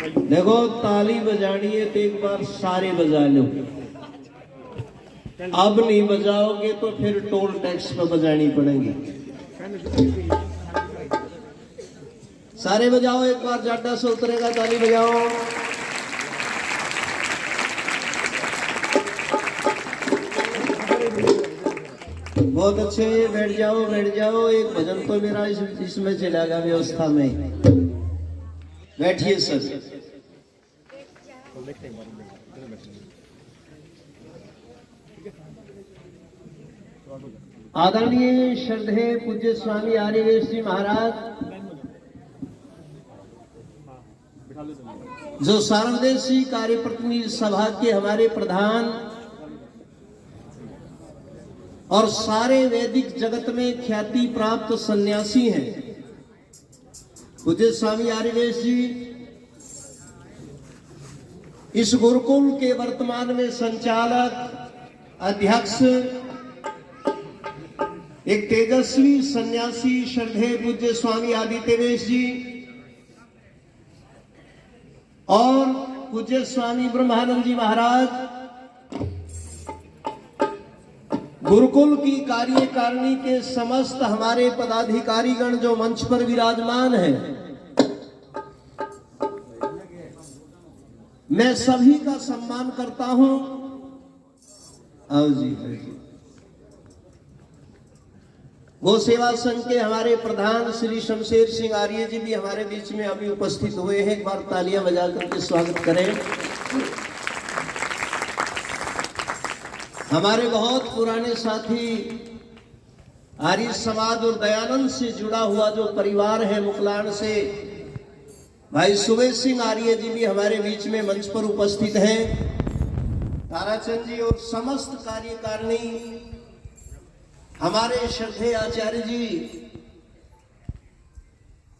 देखो ताली बजानी है तो एक बार सारे बजा लो, अब नहीं बजाओगे तो फिर टोल टैक्स पर बजानी पड़ेगी। सारे बजाओ, एक बार जाटा से उतरेगा, ताली बजाओ। बहुत अच्छे, बैठ जाओ बैठ जाओ। एक भजन तो मेरा इसमें चलेगा व्यवस्था में। बैठिए सर। आदरणीय श्रद्धेय पूज्य स्वामी आर्यवेश जी महाराज, जो सार्वदेशी कार्यप्रतिनिधि सभा के हमारे प्रधान और सारे वैदिक जगत में ख्याति प्राप्त सन्यासी हैं, पूज्य स्वामी आर्यवेश जी इस गुरुकुल के वर्तमान में संचालक, अध्यक्ष, एक तेजस्वी सन्यासी श्रद्धेय पूज्य स्वामी आदित्यवेश जी और पूज्य स्वामी ब्रह्मानंद जी महाराज, गुरुकुल की कार्यकारिणी के समस्त हमारे पदाधिकारीगण जो मंच पर विराजमान हैं, मैं सभी का सम्मान करता हूं। आओ जी। गो सेवा संघ के हमारे प्रधान श्री शमशेर सिंह आर्य जी भी हमारे बीच में अभी उपस्थित हुए हैं। एक बार तालियां बजा करके स्वागत करें। हमारे बहुत पुराने साथी आर्य समाज और दयानंद से जुड़ा हुआ जो परिवार है मुकलान से, भाई सुबेश सिंह आर्य जी भी हमारे बीच में मंच पर उपस्थित हैं। ताराचंद जी और समस्त कार्यकारिणी, हमारे श्रद्धेय आचार्य जी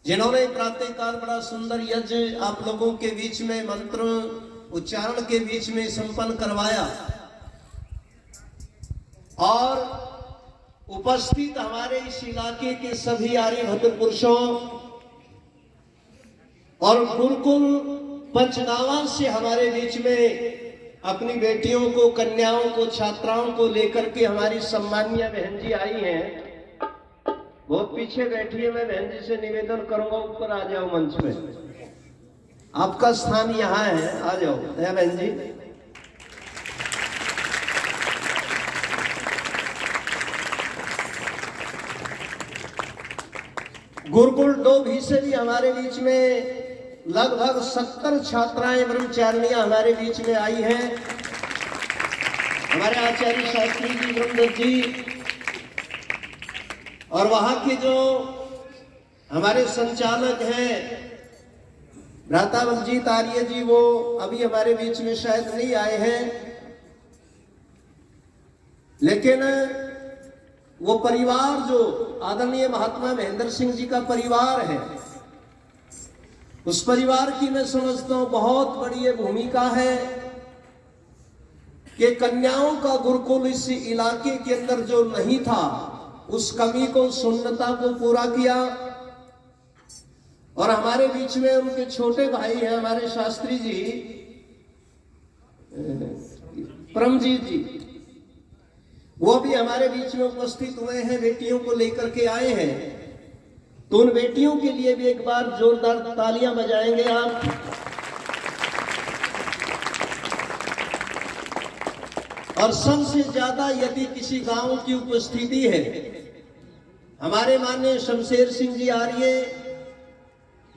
जिन्होंने प्रातःकाल बड़ा सुंदर यज्ञ आप लोगों के बीच में मंत्र उच्चारण के बीच में संपन्न करवाया, और उपस्थित हमारे इस इलाके के सभी आर्यभद्र पुरुषों और गुरुकुल पंचगांवा से हमारे बीच में अपनी बेटियों को, कन्याओं को, छात्राओं को लेकर के हमारी सम्मानीय बहन जी आई हैं। बहुत पीछे बैठी है। मैं बहन जी से निवेदन करूंगा ऊपर आ जाओ मंच में, आपका स्थान यहाँ है, आ जाओ दया बहन जी। गुरुकुल 2 से भी हमारे बीच में लगभग 70 छात्राएं ब्रह्मचारिणियां हमारे बीच में आई हैं। हमारे आचार्य शास्त्री जी, ब्रह्मदत्त जी, और वहां के जो हमारे संचालक हैं भ्राता बलजीत आर्य जी, वो अभी हमारे बीच में शायद नहीं आए हैं, लेकिन वो परिवार जो आदरणीय महात्मा महेंद्र सिंह जी का परिवार है, उस परिवार की मैं समझता हूं बहुत बड़ी भूमिका है कि कन्याओं का गुरुकुल इस इलाके के अंदर जो नहीं था उस कमी को, शून्यता को पूरा किया। और हमारे बीच में उनके छोटे भाई हैं हमारे शास्त्री जी, परमजीत जी, वो भी हमारे बीच में उपस्थित हुए हैं, बेटियों को लेकर के आए हैं। तो उन बेटियों के लिए भी एक बार जोरदार तालियां बजाएंगे आप। और सबसे ज्यादा यदि किसी गांव की उपस्थिति है, हमारे माननीय शमशेर सिंह जी आर्य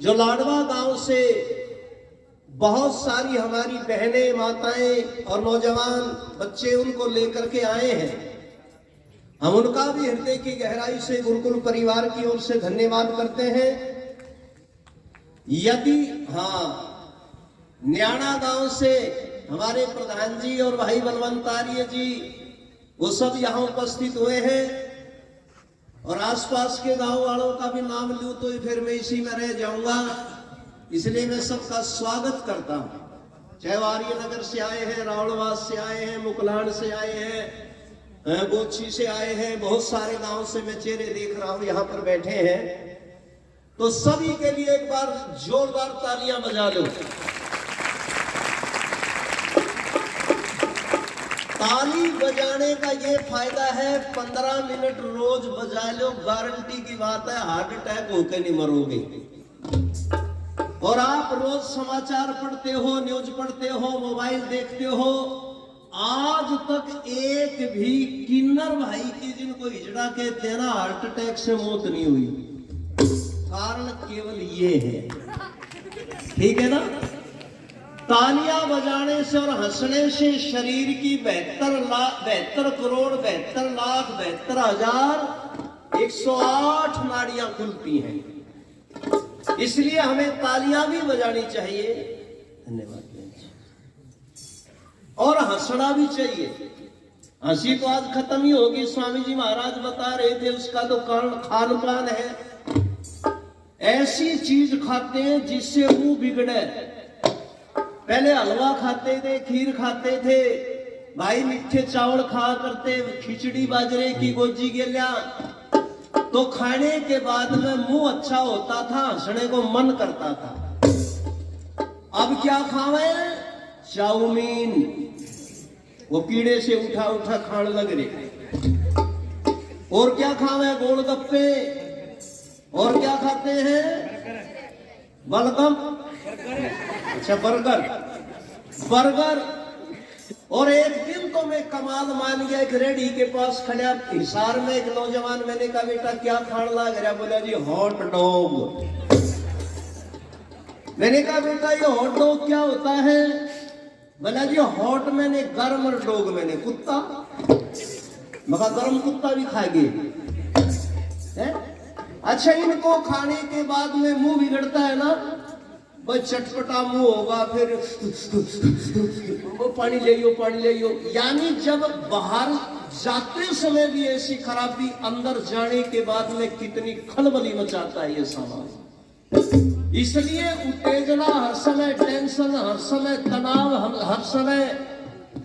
जो लाडवा गांव से बहुत सारी हमारी बहनें, माताएं और नौजवान बच्चे उनको लेकर के आए हैं, हम उनका भी हृदय की गहराई से गुरुकुल परिवार की ओर से धन्यवाद करते हैं। यदि न्याणा गांव से हमारे प्रधान जी और भाई बलवंत आर्य जी, वो सब यहाँ उपस्थित हुए हैं, और आसपास के गांव वालों का भी नाम लूं तो फिर मैं इसी में रह जाऊंगा, इसलिए मैं सबका स्वागत करता हूं। चाहे आर्य नगर से आए हैं, रावणवास से आए हैं, मुकलान से आए हैं, गोची से आए हैं, बहुत सारे गांव से मैं चेहरे देख रहा हूं यहाँ पर बैठे हैं, तो सभी के लिए एक बार जोरदार तालियां बजा लो। ताली बजाने का ये फायदा है, 15 मिनट रोज बजा लो, गारंटी की बात है हार्ट अटैक होकर नहीं मरोगे। और आप रोज समाचार पढ़ते हो, न्यूज पढ़ते हो, मोबाइल देखते हो, आज तक एक भी किन्नर भाई की जिनको हिजड़ा कहते हैं ना, हार्ट अटैक से मौत नहीं हुई। कारण केवल ये है, ठीक है ना। तालियां बजाने से और हंसने से शरीर की 72 करोड़ 72 लाख 72,108 नाड़ियां खुलती हैं। इसलिए हमें तालियां भी बजानी चाहिए। धन्यवाद। और हंसना भी चाहिए। हंसी तो आज खत्म ही होगी, स्वामी जी महाराज बता रहे थे, उसका तो कारण खान पान है। ऐसी चीज खाते हैं जिससे मुंह बिगड़े। पहले हलवा खाते थे, खीर खाते थे भाई, मीठे चावल खा करते, खिचड़ी बाजरे की गोजी गेलिया, तो खाने के बाद में मुंह अच्छा होता था, हंसने को मन करता था। अब क्या खावे? चाउमीन, वो कीड़े से उठा उठा खान लग रहे। और क्या खावे? गोलगप्पे। और क्या खाते हैं? बलगम, अच्छा बर्गर। और एक दिन तो मैं कमाल मान गया, एक रेडी के पास खड़ा हिसार में एक नौजवान, मैंने कहा बेटा क्या खान लग रहा? बोला जी हॉट डॉग। मैंने कहा बेटा ये हॉट डॉग क्या होता है? बोला जी हॉट मैंने गर्म और डॉग मैंने कुत्ता। मगर गर्म कुत्ता भी खाएंगे। अच्छा, इनको खाने के बाद में मुंह बिगड़ता है ना, बस चटपटा मुंह होगा, फिर पानी ले लो। यानी जब बाहर जाते समय भी ऐसी खराबी, अंदर जाने के बाद में कितनी खलबली मचाता है ये सामान। इसलिए उत्तेजना हर समय, टेंशन हर समय, तनाव हर समय।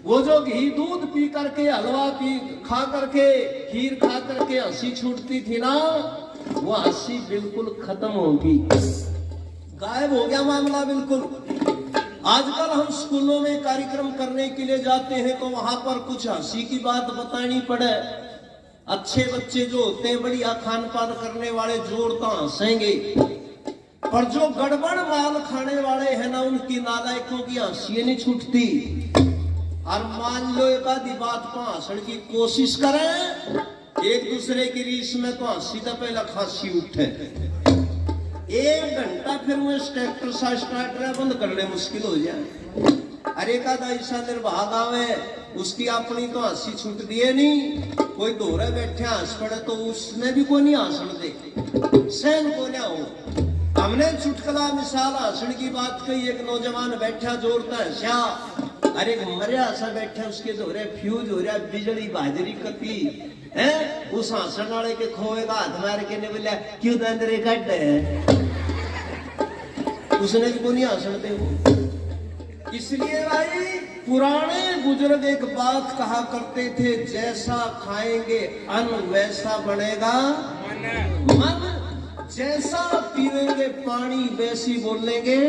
वो जो घी दूध पी करके, हलवा पी खा करके, खीर खा करके हंसी छूटती थी ना, वो हंसी बिल्कुल खत्म होगी, गायब हो गया मामला बिल्कुल। आजकल हम स्कूलों में कार्यक्रम करने के लिए जाते हैं तो वहां पर कुछ हंसी की बात बतानी पड़े। अच्छे बच्चे जो होते हैं, बढ़िया खान पान करने वाले, जोड़ता हंसेंगे। पर जो गड़बड़ माल खाने वाले हैं ना, उनकी नालायकों की हंसी नहीं छूटती। और मान लो एक आधी बात पर हंसने की कोशिश करें, एक दूसरे की रीस में तो हंसी तो पहला खांसी उठे। 1 घंटा फिर वो ट्रैक्टर सा स्टार्टर बंद करने मुश्किल हो जाए। अरे का ऐसा निर्भाग आवे, उसकी अपनी तो हंसी छूट दिए नहीं। कोई दोहरे बैठे हंस पड़े तो उसने भी कोई नहीं हंसन दे, सहन को ना हो। हमने चुटकला मिसाल हंसन की बात कही। एक नौजवान बैठा जोड़ता है श्या, अरे मरिया सा बैठा, उसके दोहरे फ्यूज हो रहा, बिजली बाजरी कती है। उस हंसन वाले के खोए का हाथ मार के ने बोला क्यों दंदरे कट है, उसने भी को नहीं हंसन दे वो। इसलिए भाई पुराने बुजुर्ग एक बात कहा करते थे, जैसा खाएंगे अन्न वैसा बनेगा मन, जैसा पीवेंगे पानी वैसी बोलेंगे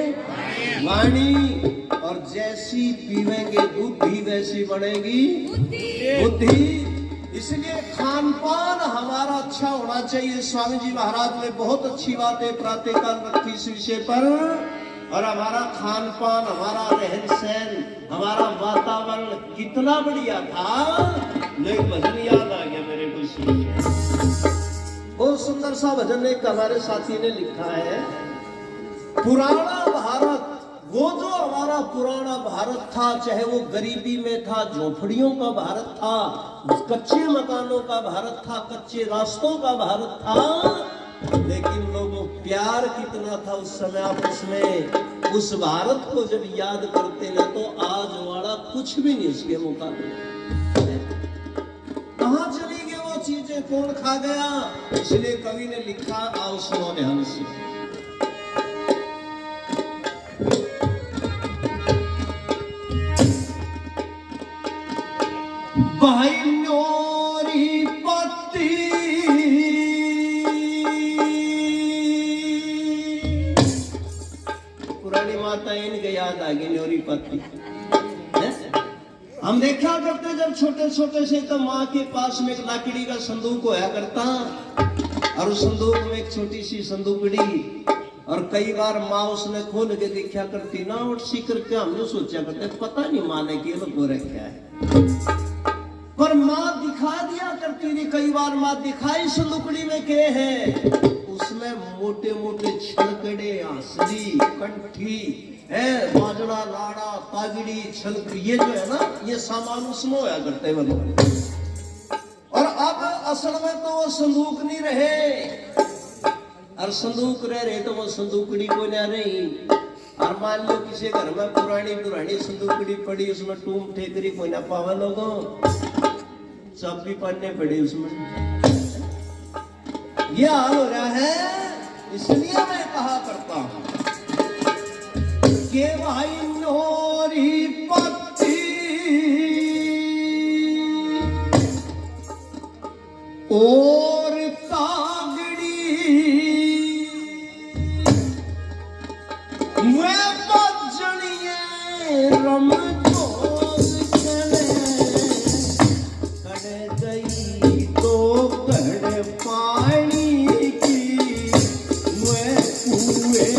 वाणी, और जैसी पीवेंगे बुद्धि वैसी बनेगी बुद्धि। इसलिए खान पान हमारा अच्छा होना चाहिए। स्वामी जी महाराज ने बहुत अच्छी बातें प्रातःकाल रखी इस विषय पर। और हमारा खान पान, हमारा रहन सहन, हमारा वातावरण कितना बढ़िया था। एक भजन याद आ गया मेरे को, बहुत सुंदर सा भजन एक हमारे साथी ने लिखा है। पुराना भारत, वो जो हमारा पुराना भारत था, चाहे वो गरीबी में था, झोपड़ियों का भारत था, कच्चे मकानों का भारत था, कच्चे रास्तों का भारत था, लेकिन लोगों प्यार कितना था उस समय आपस में। उस भारत को जब याद करते ना, तो आज वाला कुछ भी नहीं उसके मुकाबले। कहाँ चली गई वो चीजें, कौन खा गया? इसलिए कवि ने लिखा, आओ सुनो ध्यान से। भाई न्योरी पत्ती पुरानी माता इनके याद आ गई, न्योरी पत्ती। हम देखा करते जब छोटे छोटे से तो माँ के पास में एक लकड़ी का संदूक होया करता और उस संदूक में एक छोटी सी संदूकड़ी और कई बार माँ उसने खोल के देखा करती ना और सीकर के हमने सोचा करते पता नहीं माँ ने के लोग रखा है पर माँ दिखा दिया करती थी। कई बार माँ दिखाई संदूकड़ी में के है उसमें मोटे मोटे छलकड़े आंसली कंठी है बाजड़ा लाड़ा पागड़ी छलक ये जो है ना ये सामान उसमें होया करते हैं। और अब असल में तो वो संदूक नहीं रहे और संदूक रहे तो वो संदूकड़ी को ना रही। और मान लो किसी घर में पुरानी पुरानी संदूकड़ी पड़ी उसमें टूम ठेकरी कोई ना पावे लोगों सब भी पढ़ने पड़े उसमें। ये हाल हो रहा है इसलिए मैं कहा करता हूं के भाई नोरी पत्ती और तागड़ी मैं बजनिए रम गई तो कड़ पानी की मैं कुएं में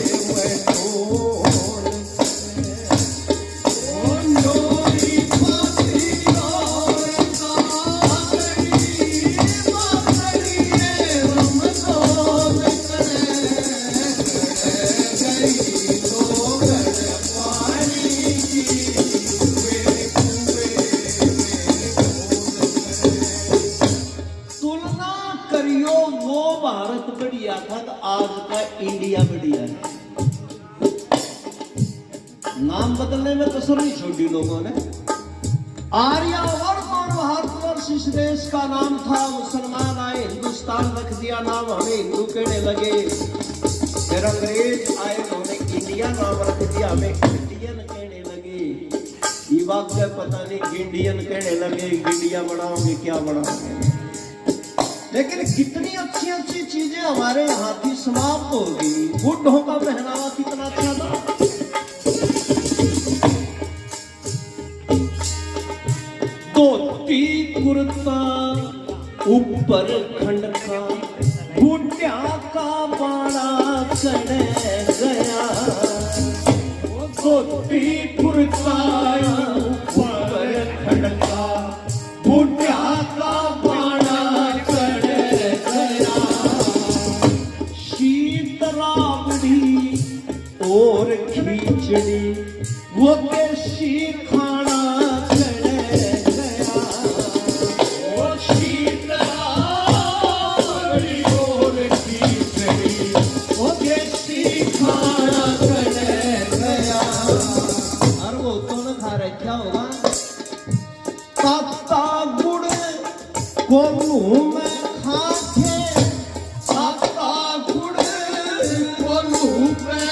इंडिया बढ़िया है। नाम बदलने में कसर नहीं छोड़ी लोगों ने। आर्यावर्त और भारतवर्ष इस देश का नाम था। मुसलमान आए हिंदुस्तान रख दिया नाम हमें हिंदू कहने लगे। फिर अंग्रेज आए उन्होंने इंडिया नाम रख दिया हमें इंडियन कहने लगे। ये बात का पता नहीं इंडियन कहने लगे इंडिया बनाओगे क्या बनाओगे। लेकिन कितनी अच्छी अच्छी चीजें हमारे यहाँ की समाप्त हो गई। बुढ़ों का पहनावा कितना अच्छा था। धोती कुर्ता ऊपर खंडका बुढ़िया का बाड़ा चढ़ गया। धोती कुर्ता ऊपर खंडका बुढ़िया का और खींचड़ी वो कैसी खाना चढ़ गया। वो शीतला और खींचड़ी वो कैसी खाना चढ़ गया। और वो तो न खा रहे क्या होगा पत्ता गुड़ को मुंह में खा के पत्ता गुड़ को मुंह में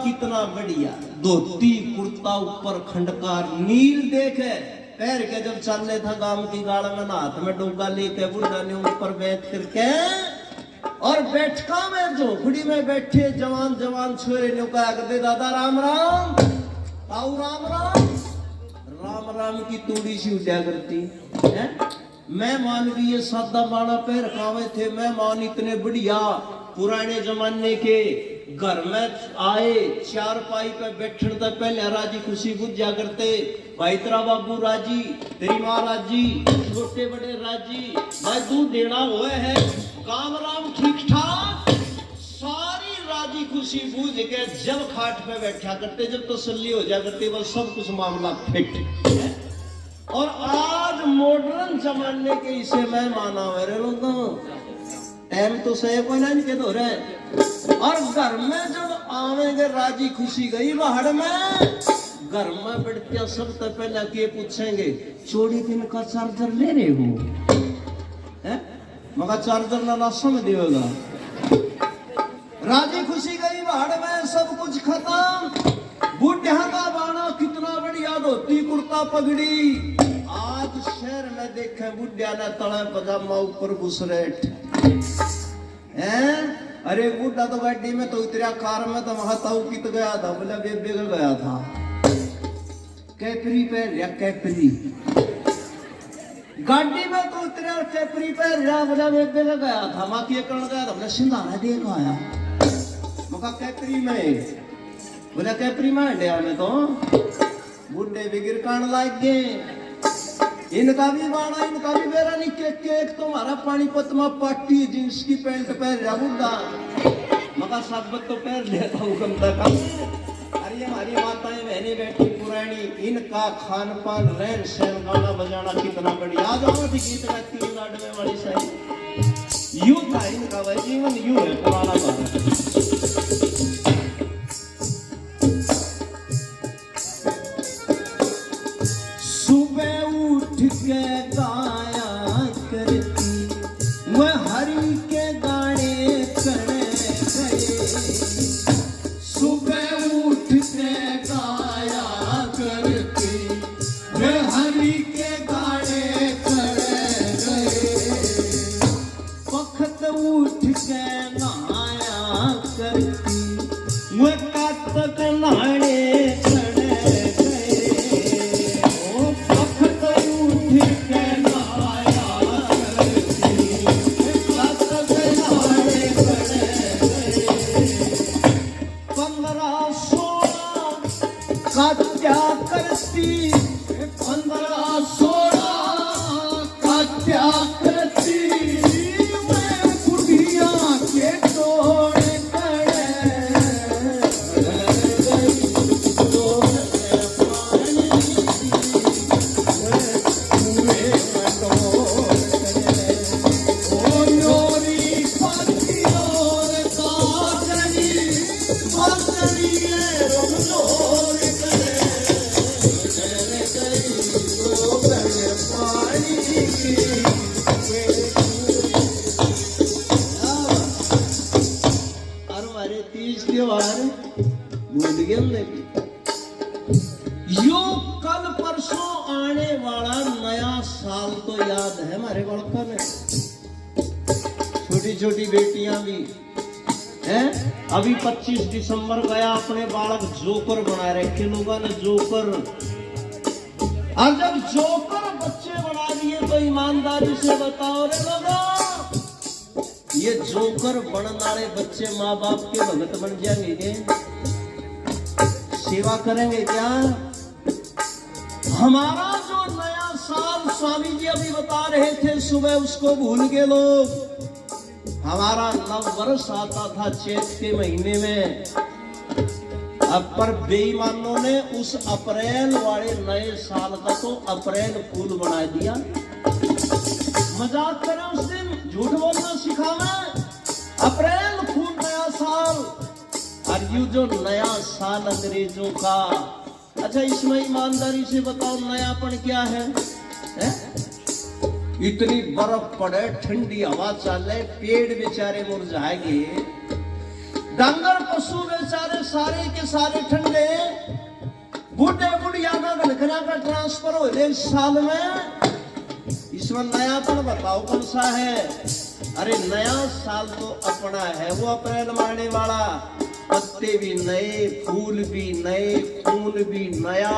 कितना बढ़िया धोती कुर्ता ऊपर खंडकार नील देखे पैर के जब चलने था गांव की गाड़ में हाथ में डोगा लेके बुढ़ा ने ऊपर बैठ करके और बैठका में झोपड़ी में बैठे जवान जवान छोरे ने कहा करते दादा राम राम ताऊ राम राम राम राम की तूड़ी सी उठा करती है। मेहमान भी ये सादा बाड़ा पैर खावे थे। मेहमान इतने बढ़िया पुराने जमाने के घर में आए चार पाई पे बैठने तो पहले राजी खुशी बुझा करते। भाई तेरा बाबू राजी तेरी माँ राजी छोटे बड़े राजी भाई दूध देना हुए है काम राम ठीक ठाक सारी राजी खुशी बूझ के जब खाट पे बैठा करते, जब तसल्ली हो जा करते, बस सब कुछ मामला फिट। और आज मॉडर्न जमाने के इसे मैं माना मेरे लोग टाइम तो सही कोई ना के दो रहे। और घर में जब आवेंगे राजी खुशी गई बाहर में, घर में बैठते सबसे पहले के पूछेंगे चोरी दिन का चार्जर ले रहे हो, मगर चार्जर ना लाशों में देगा। राजी खुशी गई बाहर में, सब कुछ खत्म। बुढ़िया का बाना कितना बढ़िया धोती कुर्ता पगड़ी। आज शहर में देखे बुढ़िया ने तले पजामा ऊपर बुसरेट हैं। अरे बुढ़ा तो गाड़ी में तो उतरिया, कार में तो वहां ताऊ कित गया था, बोला बेबे गया था, कैपरी पे या कैपरी गाड़ी में तो उतरिया, कैपरी पे या बोला बेबे गया था, माँ की करण गया था, बोला सिंधारा देख आया, मका कैपरी में, बोला कैपरी में इंडिया में तो बुढ़े बिगिर कान लाग गए। इनका भी बाणा, इनका भी बेरा नहीं केक तुम्हारा पानीपत में पार्टी जींस की पैंट पहन रहा बुढ़ा, मगर शब्द तो पहन लेता हूँ कम तक। अरे हमारी माताएं बहनें बैठी पुरानी, इनका खान पान रहन सहन गाना बजाना कितना बढ़िया। आ जाओ गीत गाती है लाडवे वाली साई, यूं था इनका भाई जीवन, यूं है पुराना गाना। गाया करती वह हरि के गाने करे गए, सुबह उठ के गाया करती वह हरि के गाने करे गए, वक्त उठ के नहाया करती वह कात नहाने क्या करती 15-16 का क्या करती, मैं बुढ़िया के तोड़े करे यो कल परसों आने वाला नया साल तो याद है हमारे बड़का में। छोटी छोटी बेटियां भी हैं। अभी 25 दिसंबर गया, अपने बालक जोकर बना रखे लोगों ने, जोकर। और जब जोकर बच्चे बना दिए तो ईमानदारी से बताओ रे लोगों, ये जोकर बनने वाले बच्चे माँ बाप के भगत बन जाएंगे, सेवा करेंगे क्या? हमारा जो नया साल स्वामी जी अभी बता रहे थे सुबह, उसको भूल गए लोग। हमारा नव वर्ष आता था चैत के महीने में, अब पर बेईमानों ने उस अप्रैल वाले नए साल का तो अप्रैल फूल बना दिया। मजाक करें उस दिन, झूठ बोलना सिखावे, अप्रैल फूल नया साल। और यू जो नया साल अंग्रेजों का, अच्छा इसमें ईमानदारी से बताओ नयापन क्या है? इतनी बर्फ पड़े, ठंडी हवा चले, पेड़ बेचारे मुरझाएंगे, डांगर पशु बेचारे सारे के सारे ठंडे, बूढ़े बुढ़िया का घनघना का ट्रांसफर हो जाए साल में। इसमें नयापन बताओ कौन सा है? अरे नया साल तो अपना है, वो अप्रैल महीने वाला, पत्ते भी नए, फूल भी नए, खून भी नया।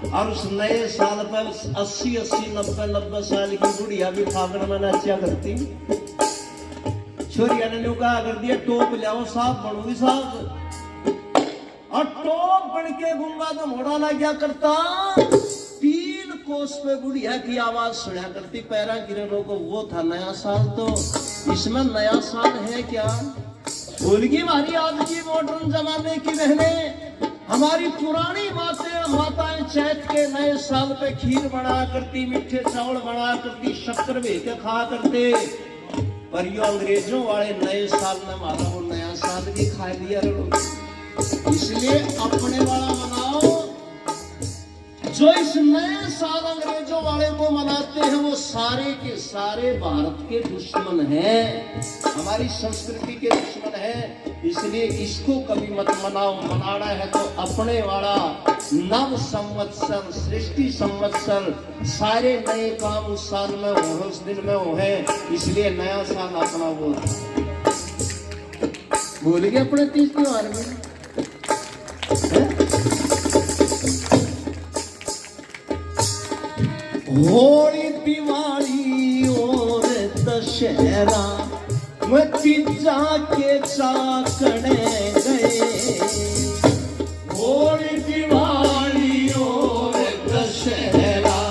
और उस नए साल पर 80-80, 90-90 साल की बुढ़िया भी फागण में नाचा करती। छोरिया ने कहा कर दिया टोप लाओ साहब, बनूंगी साहब। और टोप बन के गूंगा तो मोड़ा लग गया करता। 3 कोस पे बुढ़िया की आवाज सुना करती, पैरा गिरनों को, वो था नया साल। तो इसमें नया साल है क्या? भूल गई हमारी आज की मॉडर्न जमाने की बहनें। हमारी पुरानी माताएं चैत के नए साल पे खीर बना करती, मीठे चावल बना करती, शक्कर भे के खा करते। पर यो अंग्रेजों वाले नए साल में हमारा वो नया साल भी खा लिया लोग। इसलिए अपने वाला मनाओ। जो इस नए साल अंग्रेजों वाले को मनाते हैं वो सारे के सारे भारत के दुश्मन हैं, हमारी संस्कृति के दुश्मन हैं। इसलिए इसको कभी मत मनाओ। मनाना है तो अपने वाला नव संवत्सर, सृष्टि संवत्सर, सारे नए काम उस साल में हो, उस दिन में हो है। इसलिए नया साल अपना वो भूल गए अपने तीज त्योहार में। होली दिवाली और दशहरा में तीजा के चाकड़े गए। होली दिवाली और दशहरा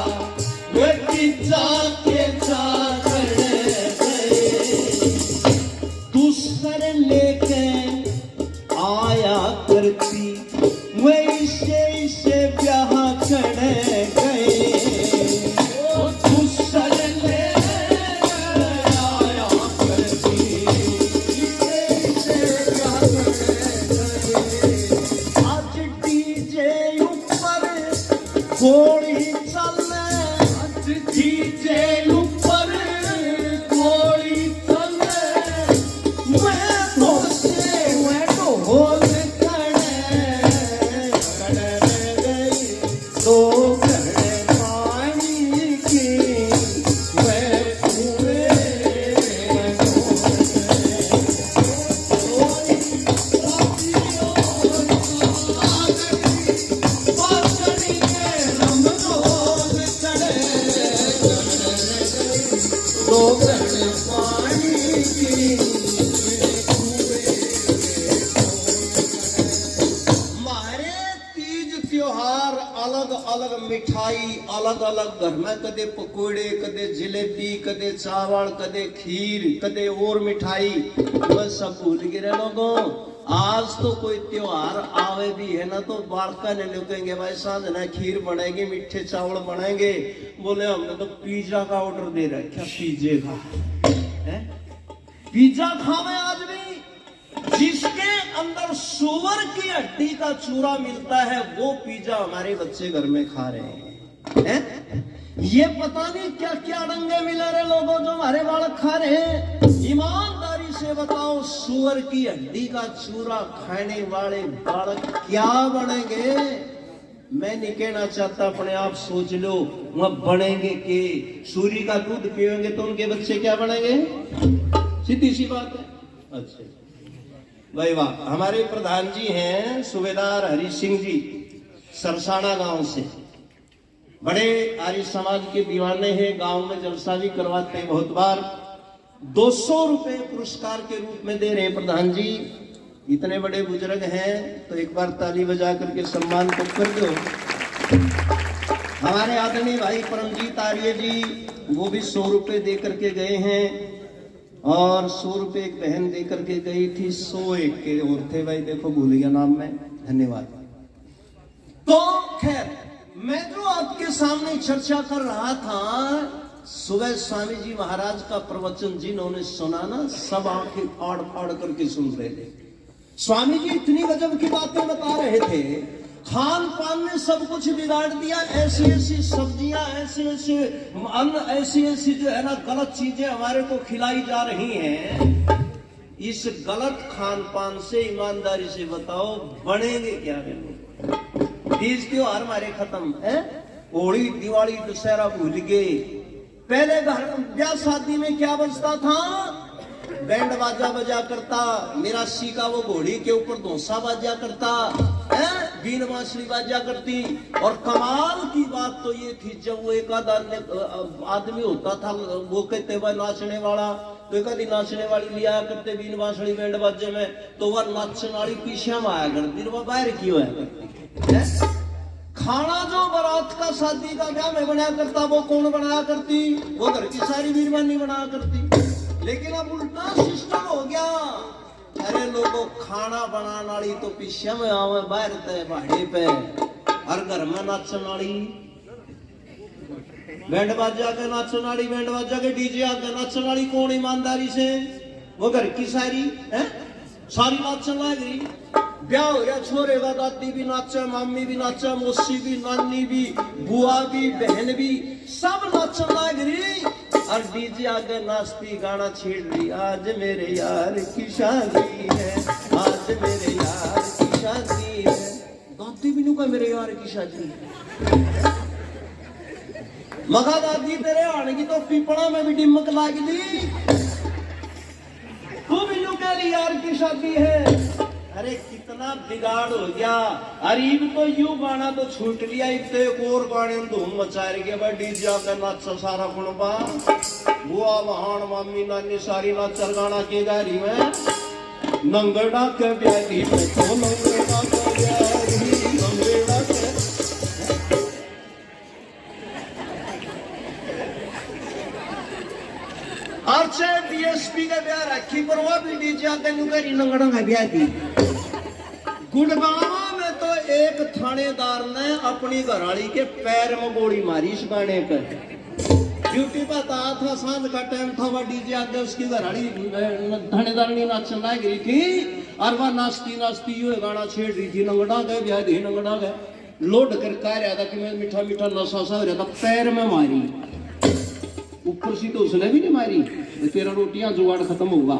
में तीजा के चाकड़े गए। दूसरे लेके आया करती वैसे इसे ब्याह करे गए। गोली चले डीजे ऊपर, गोली चले मैं तो ढोल खड़े गई तो घड़े पानी की मैं पूरे अलग मिठाई, अलग अलग घर में कदे पकोड़े, कदे जलेबी, कदे चावल, कदे खीर, कदे और मिठाई, बस सब भूल गए लोगों। आज तो कोई त्योहार आवे भी है ना तो बालका ने कहेंगे भाई सांझ ना खीर बनेगी, मीठे चावल बनेंगे। बोले हमने तो पिज्जा का ऑर्डर दे रखा, पिज्जे का है, पिज्जा खावे आज भी। जिसके अंदर सुअर की हड्डी का चूरा मिलता है वो पिज्जा हमारे बच्चे घर में खा रहे हैं। ये पता नहीं क्या क्या रंगे मिले रहे लोगों जो हमारे बालक खा रहे हैं। ईमानदारी से बताओ, सुअर की हड्डी का चूरा खाने वाले बालक क्या बनेंगे? मैं नहीं कहना चाहता, अपने आप सोच लो वह बनेंगे के सूरी का दूध पिएंगे तो उनके बच्चे क्या बनेंगे? सीधी सी बात है। अच्छा भाई वाह, हमारे प्रधान जी हैं सूबेदार हरि सिंह जी, सरसाना गांव से, बड़े आर्य समाज के दीवाने हैं, गांव में जलसा भी करवाते हैं बहुत बार। 200 रुपए पुरस्कार के रूप में दे रहे हैं प्रधान जी। इतने बड़े बुजुर्ग हैं तो एक बार ताली बजा करके सम्मान तो कर दो। हमारे आदरणीय भाई परमजीत आर्य जी वो भी 100 रुपए दे करके गए हैं और 100 रुपए एक बहन दे करके गई थी। 101 के और थे भाई, देखो भूल गया नाम में, धन्यवाद। तो खैर मैं जो आपके सामने चर्चा कर रहा था, सुबह स्वामी जी महाराज का प्रवचन जिन्होंने सुना ना, सब आंखें फाड़ फाड़ करके सुन रहे थे। स्वामी जी इतनी गजब की बातें बता रहे थे, खान पान ने सब कुछ बिगाड़ दिया। ऐसी ऐसी सब्जियां, ऐसे ऐसे अन्न, ऐसी ऐसी जो है ना गलत चीजें हमारे को खिलाई जा रही हैं। इस गलत खान पान से ईमानदारी से बताओ बनेंगे क्या? तीज त्योहार हमारे खत्म है, होली दिवाली दशहरा भूल गए। पहले घर ब्याह शादी में क्या बजता था? बैंड बाजा बजा करता, मेरा सी का वो घोड़ी के ऊपर धोसा बाजा करता है, बीन बांसुरी बाजा करती। और कमाल की बात तो ये थी, जब वो एक आदमी होता था वो कहते हुए नाचने वाला, तो एक आदि नाचने वाली लिया करते बीन बांसुरी बैंड बाजे में, तो वह नाचने वाली पीछे में आया करती, वह बाहर की हुआ करती। खाना जो बारात का शादी का ब्याह में बनाया करता वो कौन बनाया करती? वो घर की सारी बीरबानी बनाया करती। लेकिन अब उल्टा सिस्टम हो गया अरे लोगों खाना बनाने वाली तो पीछे में आवे बाहर ते भाड़े पे, और घर में नाचने वाली बैंड बाजा के नाचने वाली, बैंड बाजा के डीजे आके नाचने वाली कौन ईमानदारी से? वो घर की सारी है, सारी नाचने लग रही। ब्याह हो गया, छोरे का दादी भी नाचे, मामी भी नाचे, मौसी भी, नानी भी, बुआ भी, बहन भी, सब नाचने लग रही। और डीजे आगे नाचती गाना छेड़ रही, आज मेरे यार की शादी है, आज मेरे यार की शादी है। दादी भी नहीं कहा मेरे यार की शादी है। मगा दादी तेरे आने की तो पीपड़ा में भी डिमक लाग दी, तू भी यूं कह रही यार की शादी है। अरे कितना बिगाड़ हो गया। अरीब तो यूं गाना तो छूट लिया, इतने एक और गाने धूम मचा रही है। डीजे का नाचा सारा कुणबा, बुआ बहान मामी नानी सारी नाचर गाना के गारी में नंगड़ा के ब्याही में तो नंगड़ा के ब्याही, नंगड़ा के अच्छा डीएसपी का ब्याह रखी पर वो भी डीजे आके नुकरी नंगड़ा का ब्याह दी। गुड़गांव में तो एक थानेदार ने अपनी घरवाली के पैर में गोली मारी इस गाने पर। ड्यूटी पर था, सांझ का टाइम था, वह डीजे आके उसकी घरवाली थानेदारनी नाचने लग रही थी, और वह नाचती नाचती ये गाना छेड़ रही थी, नंगड़ा गए ब्याह दी, नंगड़ा गए। लोड कर कह रहा था कि मैं मीठा मीठा नशा सा हो रहा था, पैर में मारी, ऊपर से तो उसने भी नहीं मारी, तेरा रोटियां जुगाड़ खत्म होगा।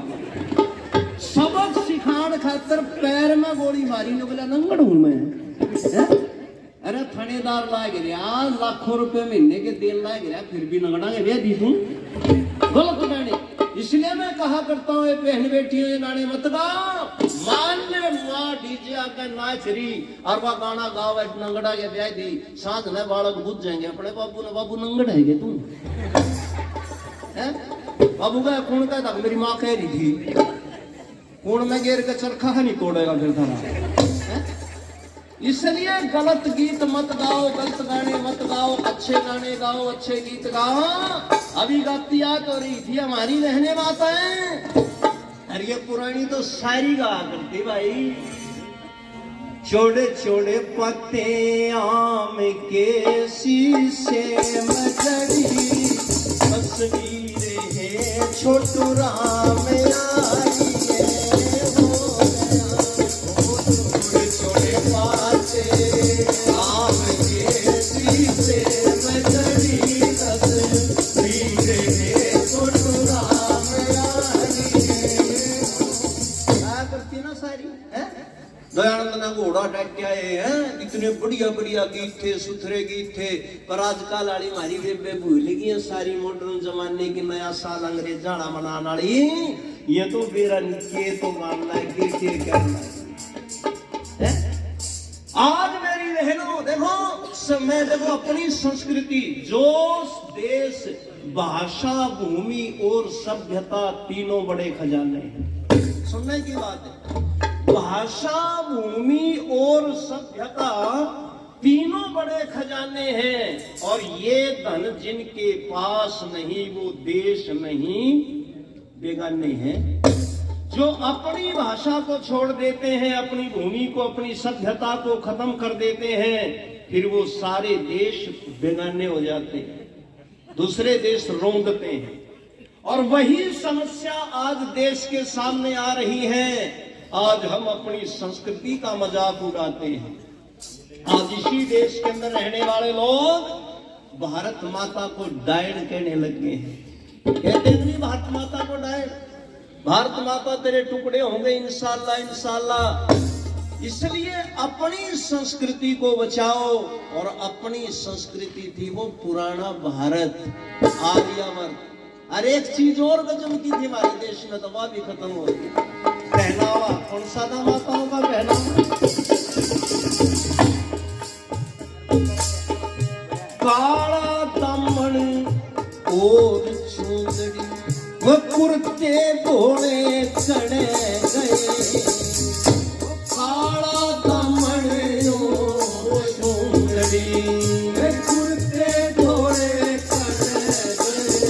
सबक सिखाने खातर पैर में गोली मारी ने बोला नंगड़ हूं मैं। अरे थानेदार लाग गया, लाखों रुपए महीने के देन लाग गया, फिर भी नंगड़ा के ब्याह दी तू, गलत गाने। इसलिए मैं कहा करता हूँ बहन बेटियों ये गाने मत गाओ। मान ले माँ डीजे आकर नाच रही और वह गाना गाओ नंगड़ा के ब्याह दी, साथ में बालक बुझ जाएंगे अपने बाबू ने, बाबू नंगड़ है तू बाबू का कौन कहता, मेरी माँ कह रही थी कौन में गेर का चरखा नहीं तोड़ेगा फिर थारा। इसलिए गलत गीत मत गाओ, गलत गाने मत गाओ, अच्छे गाने गाओ, अच्छे गीत गाओ। अभी गाती याद हो रही थी हमारी बहने माताएं, अरे ये पुरानी तो सारी गा करती भाई। छोड़े छोड़े पत्ते आम के शीशे में चढ़ी तस्वीर है छोटू राम आई है, छोड़े छोड़े पत्ते आम के शीशे में चढ़ी तस्वीर है छोटू राम आई है। क्या करती ना सारी है। दयानंद ने घोड़ा डाट के आए हैं, इतने बढ़िया बढ़िया गीत थे, सुथरे गीत थे, पर आजकल वाली मारी बेबे भूल गई सारी मॉडर्न जमाने की, नया साल अंग्रेज जाना मनाने वाली। ये तो बेरा निके तो मानना है के करना है। आज मेरी बहनों देखो, समय देखो अपनी संस्कृति, जो देश भाषा भूमि और सभ्यता तीनों बड़े खजाने हैं। सुनने की बात है, भाषा भूमि और सभ्यता तीनों बड़े खजाने हैं, और ये धन जिनके पास नहीं वो देश नहीं बेगाने हैं। जो अपनी भाषा को छोड़ देते हैं, अपनी भूमि को, अपनी सभ्यता को खत्म कर देते हैं, फिर वो सारे देश बेगाने हो जाते हैं, दूसरे देश रोंदते हैं। और वही समस्या आज देश के सामने आ रही है। आज हम अपनी संस्कृति का मजाक उड़ाते हैं। आज इसी देश के अंदर रहने वाले लोग भारत माता को डायन कहने लगे हैं। कहते नहीं भारत माता को डायन, भारत माता तेरे टुकड़े होंगे इंशाल्लाह इंशाल्लाह। इसलिए अपनी संस्कृति को बचाओ, और अपनी संस्कृति थी वो पुराना भारत, आर्यावर्त। अरे एक चीज और गजब की थी हमारे देश में, तो वह भी खत्म हो गई। पहनावा कौन सा था माताओं का पहनावा? काला दामन और चुंदड़ी, वो कुर्ते घोड़े चढ़े गए। काला दामन और चुंदड़ी, कुर्ते घोड़े चढ़े गए।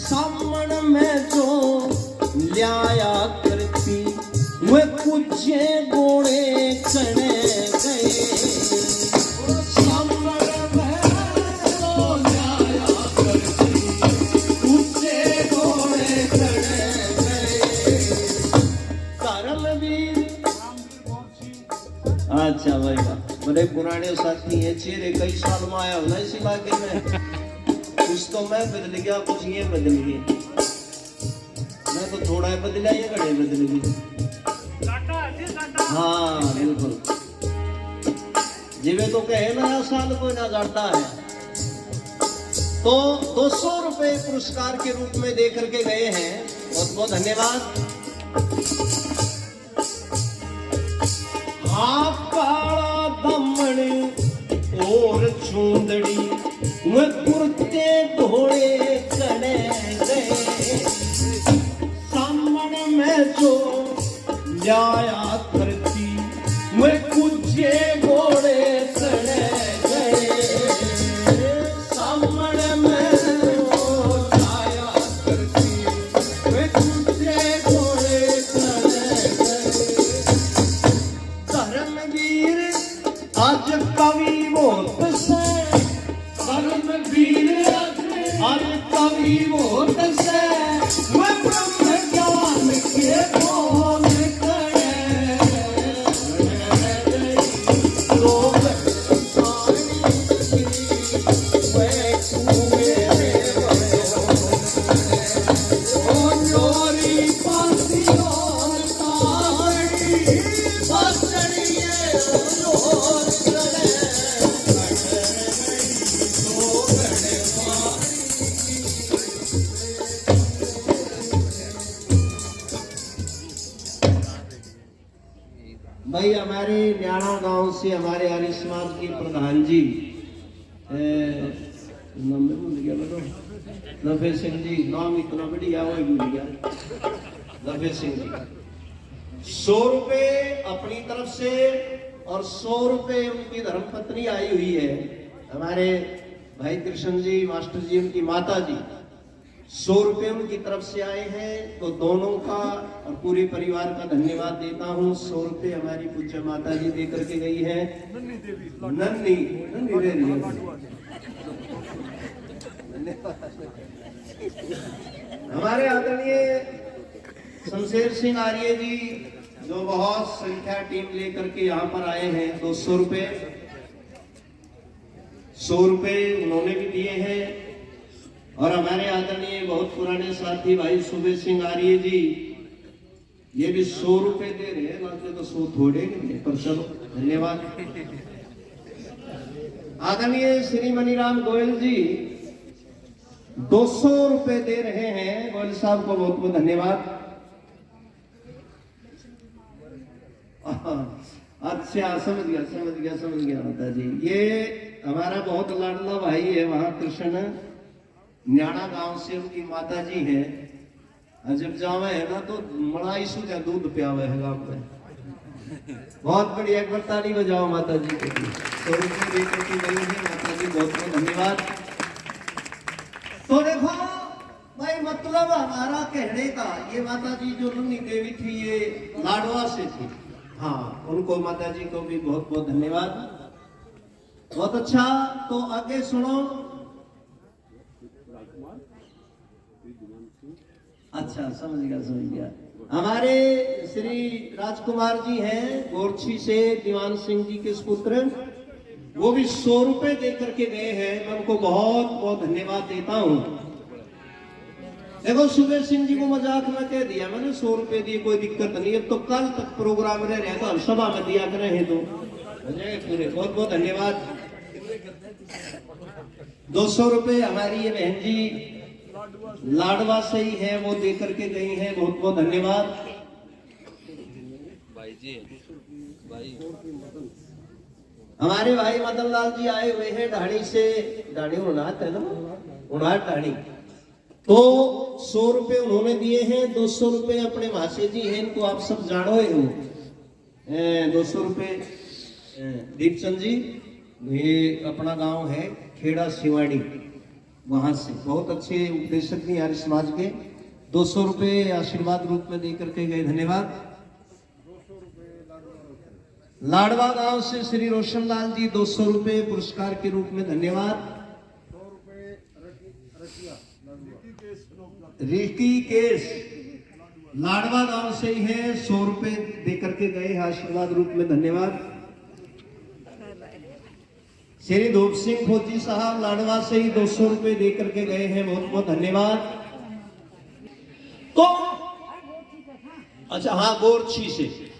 सामन में जो ल्याया करती बड़े पुराने साथी हैं, चेहरे कई साल में आया होना इस इलाके में। कुछ तो मैं बदल गया, कुछ ये बदल गए। मैं तो थोड़ा ही बदला, ये घड़े बदल गए। हाँ बिल्कुल, जिवे तो कहे नया साल कोई ना जाता है। तो 200 रुपए पुरस्कार के रूप में दे करके गए हैं, बहुत बहुत धन्यवाद। आप काला दमन और चूंदड़ी में कुर्ते धोड़े चढ़े गए, सामने में जो न्याया करती में कुछे घोड़े चढ़े गए, सामने में जो न्याया करती में कुछे घोड़े चढ़े गए। धर्मवीर आज कवि मोत से, धर्मवीर आज कवि मोत से, मैं ब्रह्म ज्ञान के बोल करे लोग भाई हमारे न्याणा गांव से हमारे आर्य समाज के प्रधान जी नाम में भूल गया मेरा, लभे सिंह जी, नाम इतना बढ़िया वो भूल गया, लभे सिंह जी। 100 रुपए अपनी तरफ से और 100 रुपए उनकी धर्मपत्नी आई हुई है, हमारे भाई कृष्ण जी मास्टर जी, उनकी माता जी। 100 रुपए उनकी तरफ से आए हैं, तो दोनों का और पूरे परिवार का धन्यवाद देता हूँ। 100 रुपए हमारी पूज्य माता जी दे करके गई है, नन्नी रे हमारे आदरणीय शमशेर सिंह आर्य जी, जो बहुत संख्या टीम लेकर के यहाँ पर आए हैं, 200 रुपए 100 रुपए उन्होंने भी दिए हैं। और हमारे आदरणीय बहुत पुराने साथी भाई सुबेर सिंह आर्य जी, ये भी 100 रुपए दे रहे हैं, बाकी तो 100 थोड़े नहीं, पर चलो धन्यवाद। आदरणीय श्री मनीराम गोयल जी 200 रुपए दे रहे हैं, गोयल साहब को बहुत बहुत धन्यवाद। अच्छा समझ गया माता जी, ये हमारा बहुत लाडला भाई है, वहां कृष्ण न्याणा गांव से उनकी माता जी है। जब जावे है ना तो मलाई सूझा दूध पियावे है गांव में। बहुत बढ़िया, एक बार ताली बजाओ माता जी के लिए। 100 रुपये देकर के गई है माता जी, बहुत बहुत धन्यवाद। तो देखो भाई, मतलब हमारा कहने का, ये माता जी जो नन्ही देवी थी ये लाडवा से थी, हाँ उनको माता जी को भी बहुत बहुत धन्यवाद। बहुत अच्छा, तो आगे सुनो। अच्छा समझ गया। हमारे श्री राजकुमार जी हैं गोरछी से, दीवान सिंह जी के सुपुत्र, वो भी 100 रुपए दे करके गए हैं, मैं उनको बहुत बहुत धन्यवाद देता हूँ। देखो सुबेर सिंह जी को मजाक में कह दिया मैंने, 100 रुपए दिए कोई दिक्कत नहीं, अब तो कल तक प्रोग्राम रह रहा तो सभा में दिया कर रहे हैं, तो पूरे बहुत बहुत धन्यवाद। 200 रुपए हमारी ये बहन जी लाडवा से ही है, वो दे करके गई हैं, बहुत बहुत धन्यवाद। हमारे भाई मदन लाल जी आए हुए हैं ढाणी से, ढाणी उन्नाथ है ना, उन्नाथ ढाणी, तो 100 रुपए उन्होंने दिए हैं। 200 रुपए अपने भाषे जी हैं, इनको आप सब जानो हो। 200 रुपए दीपचंद जी, ये अपना गांव है खेड़ा सिवाड़ी, वहां से बहुत अच्छे उपदेशक भी आर्य समाज के, 200 रुपए आशीर्वाद रूप में दे करके गए, धन्यवाद। लाडवा गांव से श्री रोशन लाल जी 200 रुपए पुरस्कार के रूप में, धन्यवाद। ऋषिकेश लाडवा गांव से ही है, 100 रुपए दे करके गए आशीर्वाद रूप में, धन्यवाद। श्री धूप सिंह खोजी साहब लाडवा से ही 200 रुपए दे करके गए हैं, बहुत बहुत धन्यवाद। तो अच्छा हाँ, गोरछी से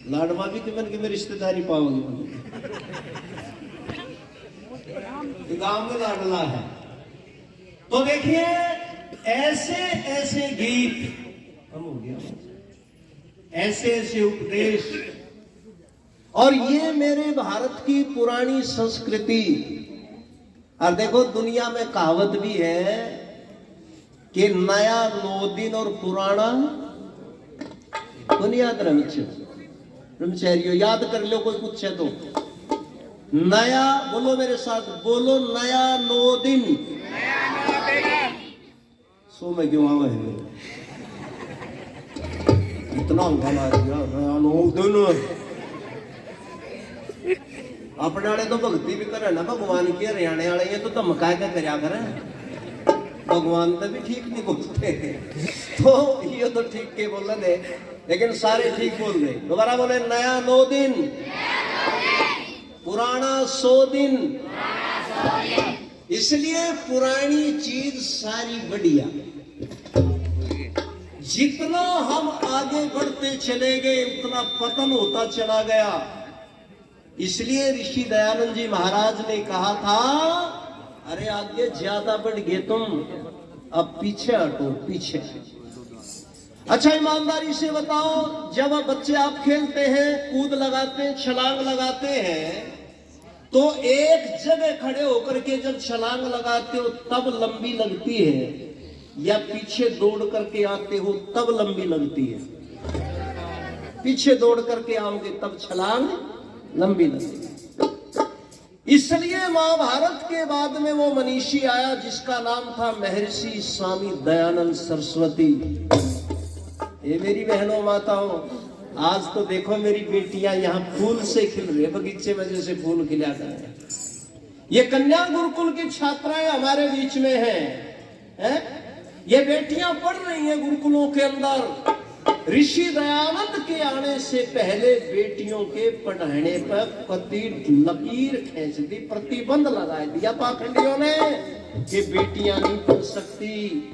लाडवा भी तिमन की में रिश्तेदारी पाओगे, गांव में लाडला है। तो देखिए ऐसे ऐसे गीत हम हो गया, ऐसे ऐसे उपदेश, और ये मेरे भारत की पुरानी संस्कृति। और देखो दुनिया में कहावत भी है कि नया 9 दिन और पुराना दुनिया ब्रह्मचारियों याद कर लो, कोई पूछे तो नया बोलो मेरे साथ, बोलो नया 9 दिन। सो में क्यों आवे है इतना गाना दिया नया 9 दिन। अपने वाले तो भक्ति भी करे ना भगवान की, हरियाणे वाले ये तो धमका के करया करे, भगवान तो भी ठीक नहीं बोलते। तो ये तो ठीक के बोल रहे, लेकिन सारे ठीक बोल रहे। दोबारा बोले नया 9 दिन, पुराना 100 दिन। इसलिए पुरानी चीज सारी बढ़िया। जितना हम आगे बढ़ते चले गए उतना पतन होता चला गया। इसलिए ऋषि दयानंद जी महाराज ने कहा था, अरे आगे ज्यादा बढ़ गए तुम, अब पीछे हटो, पीछे। अच्छा ईमानदारी से बताओ, जब बच्चे आप खेलते हैं, कूद लगाते हैं, छलांग लगाते हैं, तो एक जगह खड़े होकर के जब छलांग लगाते हो तब लंबी लगती है, या पीछे दौड़ करके आते हो तब लंबी लगती है? पीछे दौड़ करके आओगे तब छलांग लंबी लगती है। इसलिए महाभारत के बाद में वो मनीषी आया जिसका नाम था महर्षि स्वामी दयानंद सरस्वती। ये मेरी बहनों माताओं, आज तो देखो मेरी बेटियां यहाँ फूल से खिल रही है, बगीचे में जैसे फूल खिला है। ये कन्या गुरुकुल की छात्राएं हमारे बीच में हैं। ये बेटियां पढ़ रही हैं गुरुकुलों के अंदर। ऋषि दयानंद के आने से पहले बेटियों के पढ़ाने पर पति लकीर खींच दी, प्रतिबंध लगा दिया पाखंडियों ने कि बेटियां नहीं पढ़ सकती।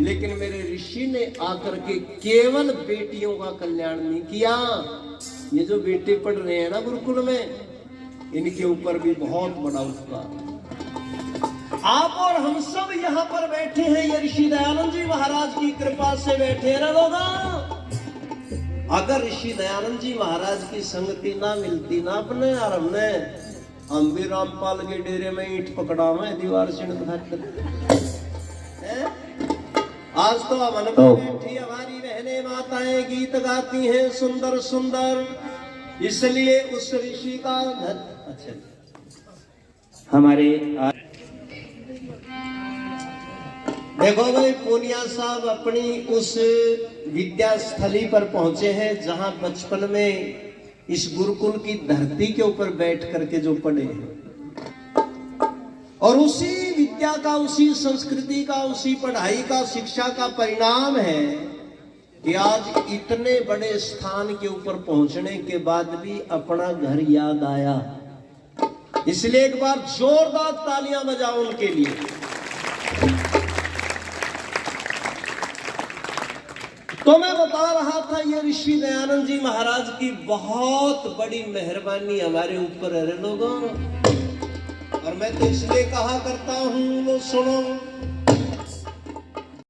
लेकिन मेरे ऋषि ने आकर के केवल बेटियों का कल्याण नहीं किया, ये जो बेटे पढ़ रहे हैं ना गुरुकुल में, इनके ऊपर भी बहुत बड़ा उपकार। आप और हम सब यहाँ पर बैठे हैं, ये ऋषि दयानंद जी महाराज की कृपा से बैठे हैं लोग। अगर ऋषि दयानंद जी महाराज की संगति ना मिलती ना अपने, और हमने हम भी रामपाल के डेरे में ईंट पकड़ा हुआ दीवार से आज तो हम बैठी हमारी बहनें माताएं गीत गाती हैं सुंदर सुंदर। इसलिए उस ऋषि का अच्छा हमारे देखो भाई, पूनिया साहब अपनी उस विद्या स्थली पर पहुंचे हैं जहां बचपन में इस गुरुकुल की धरती के ऊपर बैठ करके जो पढ़े हैं, और उसी विद्या का, उसी संस्कृति का, उसी पढ़ाई का, शिक्षा का परिणाम है कि आज इतने बड़े स्थान के ऊपर पहुंचने के बाद भी अपना घर याद आया। इसलिए एक बार जोरदार तालियां बजाओ उनके लिए। तो मैं बता रहा था ये ऋषि दयानंद जी महाराज की बहुत बड़ी मेहरबानी हमारे ऊपर है लोगों। और मैं तो इसलिए कहा करता हूं, लो सुनो,